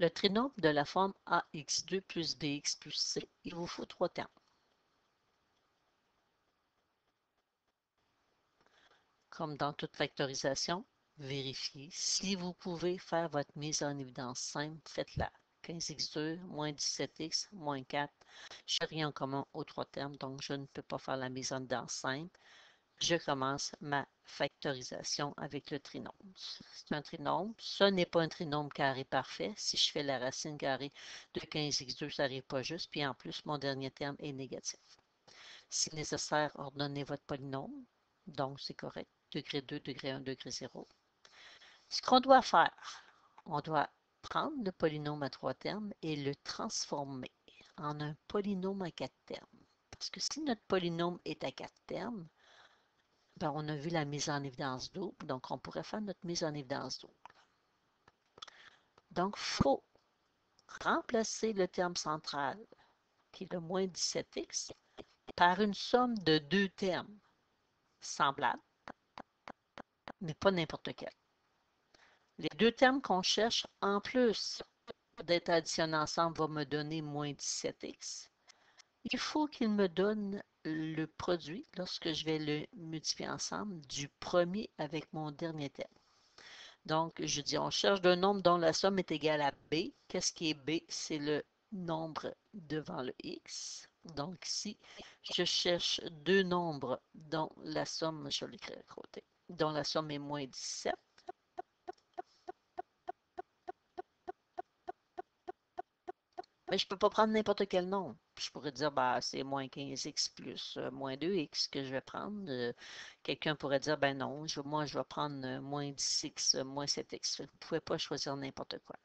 le trinôme de la forme ax2 plus bx plus c, il vous faut 3 termes. Comme dans toute factorisation, vérifiez. Si vous pouvez faire votre mise en évidence simple, faites-la. 15x2 moins 17x moins 4. Je n'ai rien en commun aux 3 termes, donc je ne peux pas faire la mise en évidence simple. Je commence ma factorisation avec le trinôme. C'est un trinôme. Ce n'est pas un trinôme carré parfait. Si je fais la racine carrée de 15x2, ça n'arrive pas juste. Puis en plus, mon dernier terme est négatif. Si nécessaire, ordonnez votre polynôme. Donc, c'est correct. Degré 2, degré 1, degré 0. Ce qu'on doit faire, on doit prendre le polynôme à 3 termes et le transformer en un polynôme à 4 termes. Parce que si notre polynôme est à 4 termes, ben, on a vu la mise en évidence double, donc on pourrait faire notre mise en évidence double. Donc, il faut remplacer le terme central, qui est le moins 17x, par une somme de 2 termes semblables, mais pas n'importe quel. Les 2 termes qu'on cherche, en plus d'être additionnés ensemble, vont me donner moins 17x. Il faut qu'il me donne le produit, lorsque je vais le multiplier ensemble, du premier avec mon dernier terme. Donc, je dis, on cherche d'un nombre dont la somme est égale à b. Qu'est-ce qui est b? C'est le nombre devant le x. Donc, ici, je cherche deux nombres dont la somme, je vais l'écrire à côté, dont la somme est moins 17. Mais je ne peux pas prendre n'importe quel nombre. Je pourrais dire, bah, c'est moins 15x plus moins 2x que je vais prendre. Quelqu'un pourrait dire, ben non, moi, je vais prendre moins 10x, moins 7x. Vous ne pouvez pas choisir n'importe quoi.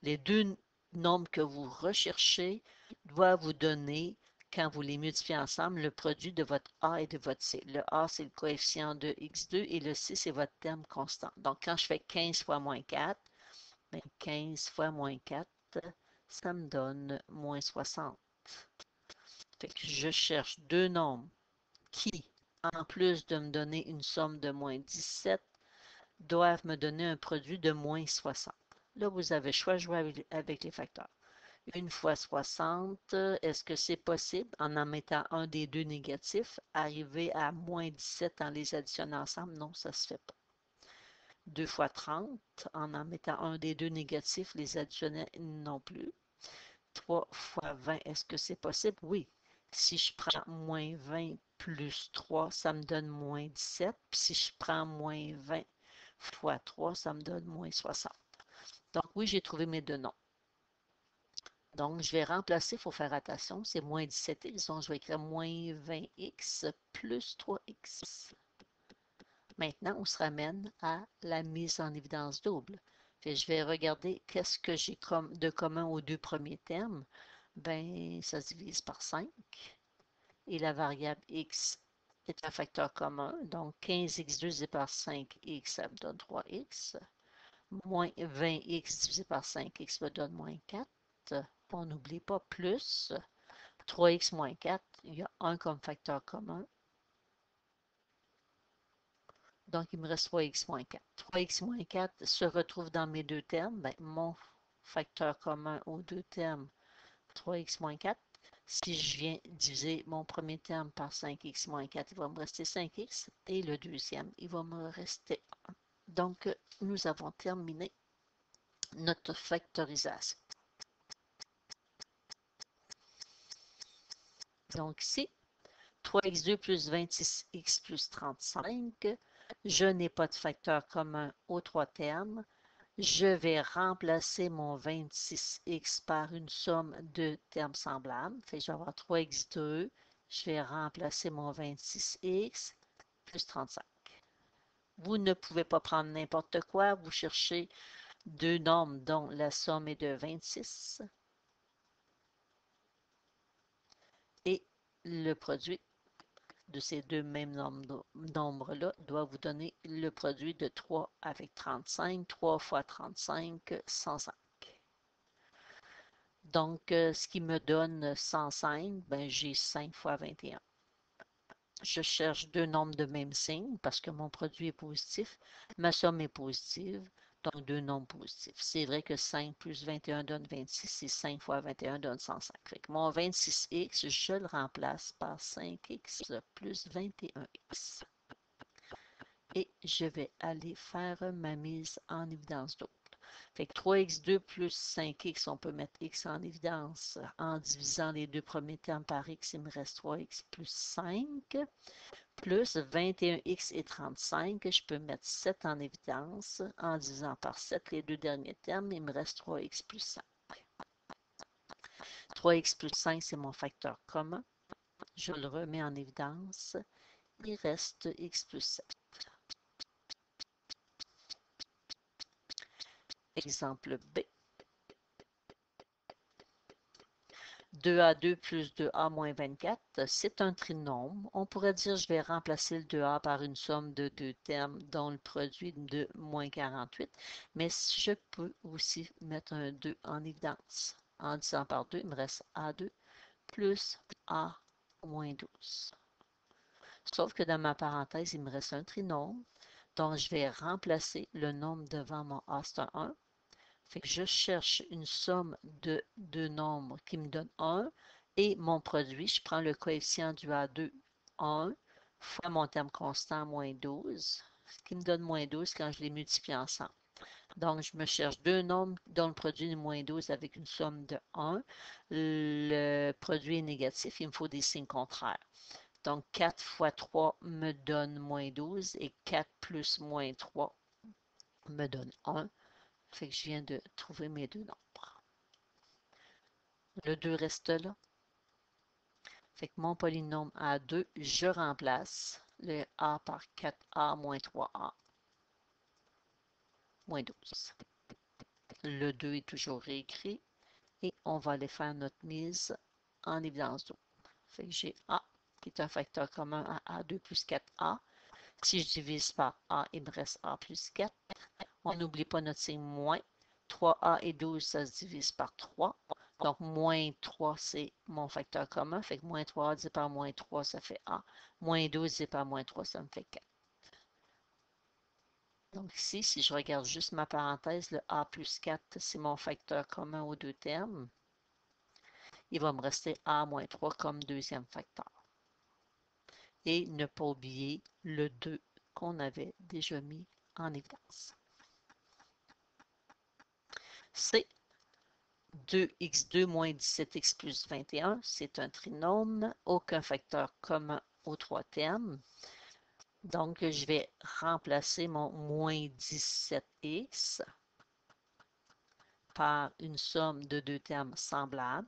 Les deux nombres que vous recherchez doivent vous donner, quand vous les multipliez ensemble, le produit de votre A et de votre C. Le A, c'est le coefficient de x2 et le C, c'est votre terme constant. Donc, quand je fais 15 fois moins 4, bien 15 fois moins 4, ça me donne moins 60. Fait que je cherche deux nombres qui, en plus de me donner une somme de moins 17, doivent me donner un produit de moins 60. Là, vous avez le choix de jouer avec les facteurs. 1 fois 60, est-ce que c'est possible, en mettant un des deux négatifs, arriver à moins 17 en les additionnant ensemble? Non, ça ne se fait pas. 2 fois 30, en mettant un des deux négatifs, les additionner non plus. 3 fois 20, est-ce que c'est possible? Oui. Si je prends moins 20 plus 3, ça me donne moins 17. Puis si je prends moins 20 fois 3, ça me donne moins 60. Donc oui, j'ai trouvé mes deux noms. Donc, je vais remplacer, il faut faire attention, c'est moins 17x, donc je vais écrire moins 20x plus 3x. Maintenant, on se ramène à la mise en évidence double. Puis je vais regarder qu'est-ce que j'ai de commun aux deux premiers termes. Ben, ça se divise par 5. Et la variable x est un facteur commun. Donc, 15x divisé par 5x, ça me donne 3x. Moins 20x divisé par 5x me donne moins 4. On n'oublie pas plus 3x moins 4. Il y a 1 comme facteur commun. Donc, il me reste 3x moins 4. 3x moins 4 se retrouve dans mes deux termes. Ben, mon facteur commun aux deux termes, 3x moins 4. Si je viens diviser mon premier terme par 5x moins 4, il va me rester 5x. Et le deuxième, il va me rester 1. Donc, nous avons terminé notre factorisation. Donc, ici, 3x2 plus 26x plus 35. Je n'ai pas de facteur commun aux trois termes. Je vais remplacer mon 26x par une somme de termes semblables. Fait que je vais avoir 3x2. Je vais remplacer mon 26x plus 35. Vous ne pouvez pas prendre n'importe quoi. Vous cherchez deux nombres dont la somme est de 26. Et le produit de ces deux mêmes nombres-là doit vous donner le produit de 3 avec 35. 3 fois 35, 105. Donc, ce qui me donne 105, ben, j'ai 5 fois 21. Je cherche deux nombres de même signe parce que mon produit est positif. Ma somme est positive. Donc, deux nombres positifs. C'est vrai que 5 plus 21 donne 26 et 5 fois 21 donne 105. Fait que mon 26x, je le remplace par 5x plus 21x. Et je vais aller faire ma mise en évidence d'autre. Fait que 3x2 plus 5x, on peut mettre x en évidence en divisant les deux premiers termes par x. Il me reste 3x plus 5 plus 21x et 35. Je peux mettre 7 en évidence en divisant par 7 les deux derniers termes. Il me reste 3x plus 5. 3x plus 5, c'est mon facteur commun. Je le remets en évidence. Il reste x plus 7. Exemple B. 2a2 plus 2a moins 24, c'est un trinôme. On pourrait dire que je vais remplacer le 2a par une somme de deux termes dont le produit de moins 48, mais je peux aussi mettre un 2 en évidence. En divisant par 2, il me reste a2 plus a moins 12. Sauf que dans ma parenthèse, il me reste un trinôme, donc je vais remplacer le nombre devant mon a, c'est un 1. Fait que je cherche une somme de deux nombres qui me donne 1 et mon produit, je prends le coefficient du A2, 1, fois mon terme constant, moins 12, ce qui me donne moins 12 quand je les multiplie ensemble. Donc, je me cherche deux nombres dont le produit est moins 12 avec une somme de 1. Le produit est négatif, il me faut des signes contraires. Donc, 4 fois 3 me donne moins 12 et 4 plus moins 3 me donne 1. Fait que je viens de trouver mes deux nombres. Le 2 reste là. Fait que mon polynôme A2, je remplace le A par 4A moins 3A moins 12. Le 2 est toujours réécrit et on va aller faire notre mise en évidence d'eau. Fait que j'ai A qui est un facteur commun à A2 plus 4A. Si je divise par A, il me reste A plus 4. On n'oublie pas notre signe moins. 3A et 12, ça se divise par 3. Donc, moins 3, c'est mon facteur commun. Fait que moins 3 divisé par moins 3, ça fait A. Moins 12 divisé par moins 3, ça me fait 4. Donc ici, si je regarde juste ma parenthèse, le A plus 4, c'est mon facteur commun aux deux termes. Il va me rester A moins 3 comme deuxième facteur. Et ne pas oublier le 2 qu'on avait déjà mis en évidence. C'est 2x2 moins 17x plus 21, c'est un trinôme, aucun facteur commun aux trois termes. Donc, je vais remplacer mon moins 17x par une somme de deux termes semblables.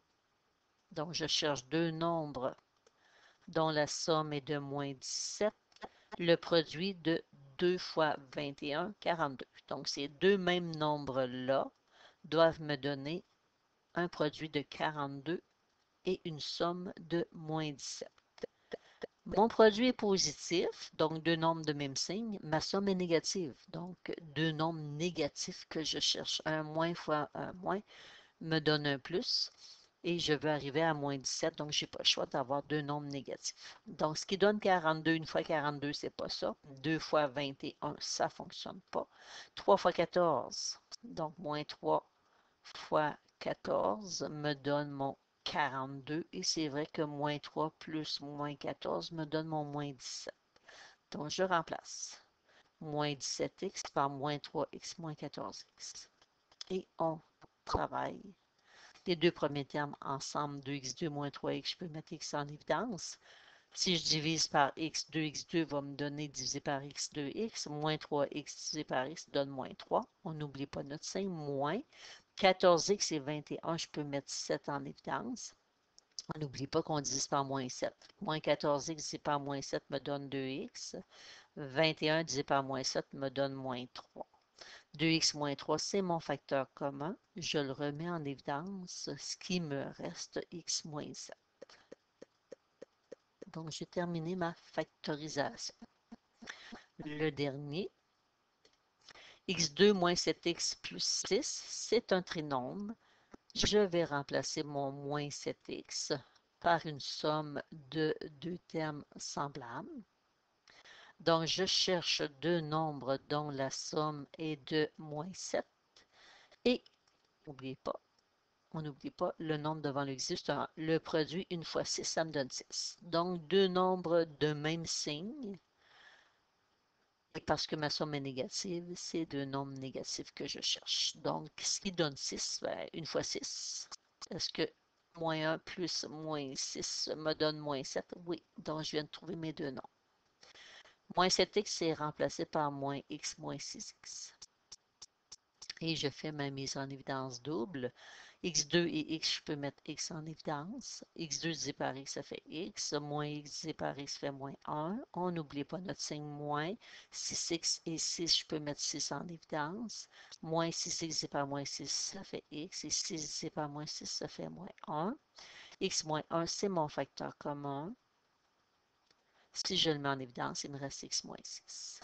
Donc, je cherche deux nombres dont la somme est de moins 17, le produit de 2 fois 21, 42. Donc, ces deux mêmes nombres-là doivent me donner un produit de 42 et une somme de moins 17. Mon produit est positif, donc deux nombres de même signe. Ma somme est négative, donc deux nombres négatifs que je cherche. Un moins fois un moins me donne un plus. Et je veux arriver à moins 17, donc je n'ai pas le choix d'avoir deux nombres négatifs. Donc, ce qui donne 42, une fois 42, c'est pas ça. 2 fois 21, ça ne fonctionne pas. 3 fois 14, donc moins 3 fois 14 me donne mon 42 et c'est vrai que moins 3 plus moins 14 me donne mon moins 17. Donc, je remplace moins 17x par moins 3x moins 14x. Et on travaille les deux premiers termes ensemble, 2x2 moins 3x, je peux mettre x en évidence. Si je divise par x, 2x2 va me donner divisé par x, 2x. Moins 3x divisé par x donne moins 3. On n'oublie pas notre signe, moins. 14x et 21, je peux mettre 7 en évidence. On n'oublie pas qu'on divise par moins 7. Moins 14x divisé par moins 7 me donne 2x. 21 divisé par moins 7 me donne moins 3. 2x moins 3, c'est mon facteur commun. Je le remets en évidence, ce qui me reste x moins 7. Donc, j'ai terminé ma factorisation. Le dernier, x2 moins 7x plus 6, c'est un trinôme. Je vais remplacer mon moins 7x par une somme de deux termes semblables. Donc, je cherche deux nombres dont la somme est de moins 7. Et, n'oubliez pas, on n'oublie pas le nombre devant l'existe. Le produit, une fois 6, ça me donne 6. Donc, deux nombres de même signe. Et parce que ma somme est négative, c'est deux nombres négatifs que je cherche. Donc, ce qui donne 6, ben, une fois 6. Est-ce que moins 1 plus moins 6 me donne moins 7? Oui. Donc, je viens de trouver mes deux nombres. Moins 7x est remplacé par moins x moins 6x. Et je fais ma mise en évidence double. X2 et x, je peux mettre x en évidence. X2 divisé par x, ça fait x. Moins x divisé par x fait moins 1. On n'oublie pas notre signe moins. 6x et 6, je peux mettre 6 en évidence. Moins 6x divisé par moins 6, ça fait x. Et 6 divisé par moins 6, ça fait moins 1. X moins 1, c'est mon facteur commun. Si je le mets en évidence, il me reste x moins 6.